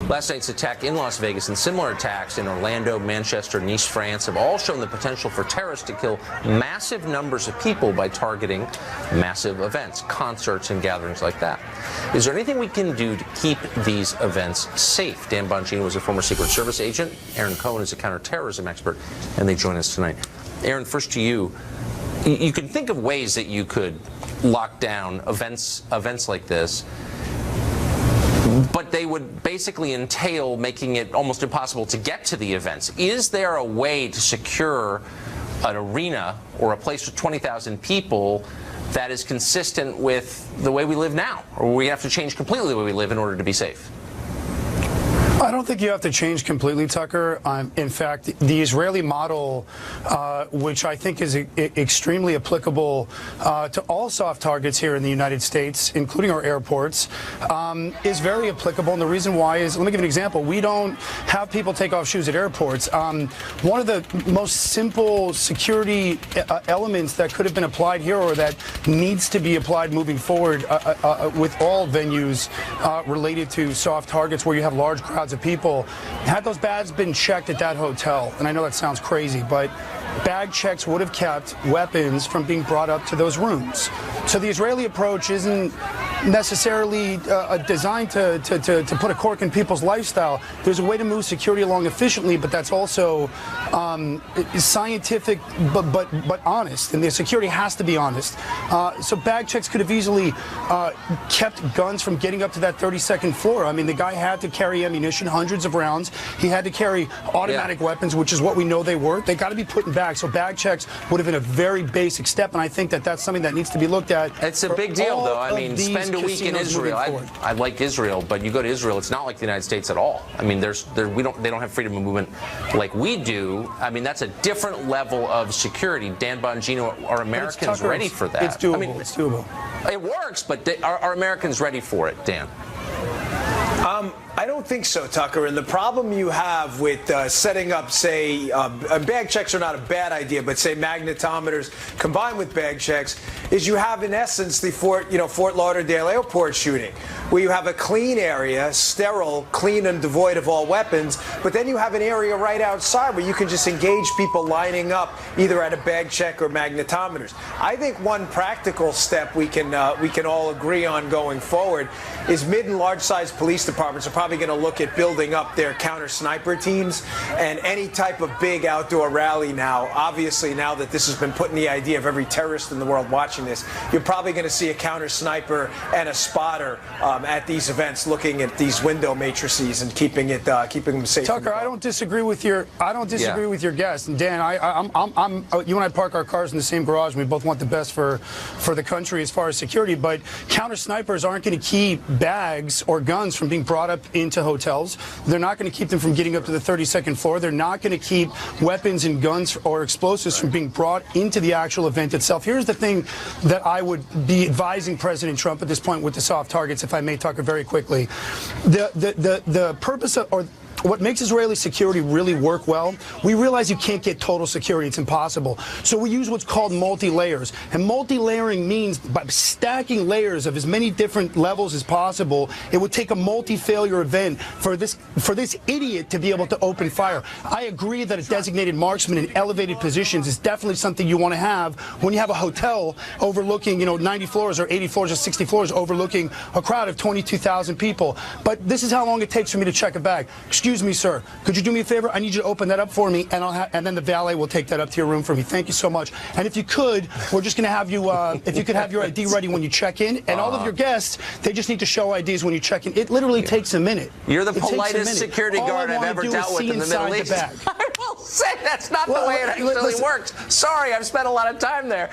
Last night's attack in Las Vegas and similar attacks in Orlando, Manchester, Nice, France have all shown the potential for terrorists to kill massive numbers of people by targeting massive events, concerts, and gatherings like that. Is there anything we can do to keep these events safe? Dan Bongino is a former Secret Service agent. Aaron Cohen is a counterterrorism expert, and they join us tonight. Aaron, first to you. You can think of ways that you could lock down events like this, but they would basically entail making it almost impossible to get to the events. Is there a way to secure an arena or a place with 20,000 people that is consistent with the way we live now? Or we have to change completely the way we live in order to be safe? I don't think you have to change completely, Tucker. In fact, the Israeli model, which I think is extremely applicable to all soft targets here in the United States, including our airports, is very applicable. And the reason why is, let me give you an example. We don't have people take off shoes at airports. One of the most simple security elements that could have been applied here, or that needs to be applied moving forward with all venues related to soft targets where you have large crowds of people, had those bags been checked at that hotel, and I know that sounds crazy, but bag checks would have kept weapons from being brought up to those rooms. So the Israeli approach isn't necessarily designed to put a cork in people's lifestyle. There's a way to move security along efficiently, but that's also scientific but honest, and the security has to be honest. So bag checks could have easily kept guns from getting up to that 32nd floor. I mean, the guy had to carry ammunition, hundreds of rounds. He had to carry automatic weapons, which is what we know they were. They got to be put in bags. So bag checks would have been a very basic step, and I think that that's something that needs to be looked at. It's a big deal, though. I mean, spend a week in Israel. I like Israel, but you go to Israel, it's not like the United States at all. I mean, they don't have freedom of movement like we do. I mean, that's a different level of security. Dan Bongino, are Americans ready for that? It's doable. I mean, it's doable. It works, but are Americans ready for it, Dan? I don't think so, Tucker. And the problem you have with setting up, say, bag checks are not a bad idea, but say magnetometers combined with bag checks, is you have in essence the Fort Lauderdale airport shooting, where you have a clean area, sterile, clean and devoid of all weapons, but then you have an area right outside where you can just engage people lining up either at a bag check or magnetometers. I think one practical step we can all agree on going forward is mid and large size police departments are probably going to look at building up their counter sniper teams, and any type of big outdoor rally now. Obviously, now that this has been put in the idea of every terrorist in the world watching this, you're probably going to see a counter sniper and a spotter at these events, looking at these window matrices and keeping them safe. Tucker, I don't disagree with your with your guess. And Dan, you and I park our cars in the same garage, and we both want the best for the country as far as security. But counter snipers aren't going to keep bags or guns from being brought up into hotels. They're not going to keep them from getting up to the 32nd floor. They're not going to keep weapons and guns or explosives from being brought into the actual event itself. Here's the thing that I would be advising President Trump at this point with the soft targets, if I may, Tucker, very quickly. The purpose of, or what makes Israeli security really work well, we realize you can't get total security. It's impossible. So we use what's called multi-layers. And multi-layering means by stacking layers of as many different levels as possible, it would take a multi-failure event for this idiot to be able to open fire. I agree that a designated marksman in elevated positions is definitely something you want to have when you have a hotel overlooking, 90 floors or 80 floors or 60 floors overlooking a crowd of 22,000 people. But this is how long it takes for me to check a bag. Excuse me, sir. Could you do me a favor? I need you to open that up for me, and then the valet will take that up to your room for me. Thank you so much. And if you could, we're just going to have you, if you could have your ID ready when you check in, and all of your guests, they just need to show IDs when you check in. It literally takes a minute. You're the politest security guard I've ever dealt with in the Middle East. I will say that's not the way it actually works. Sorry, I've spent a lot of time there.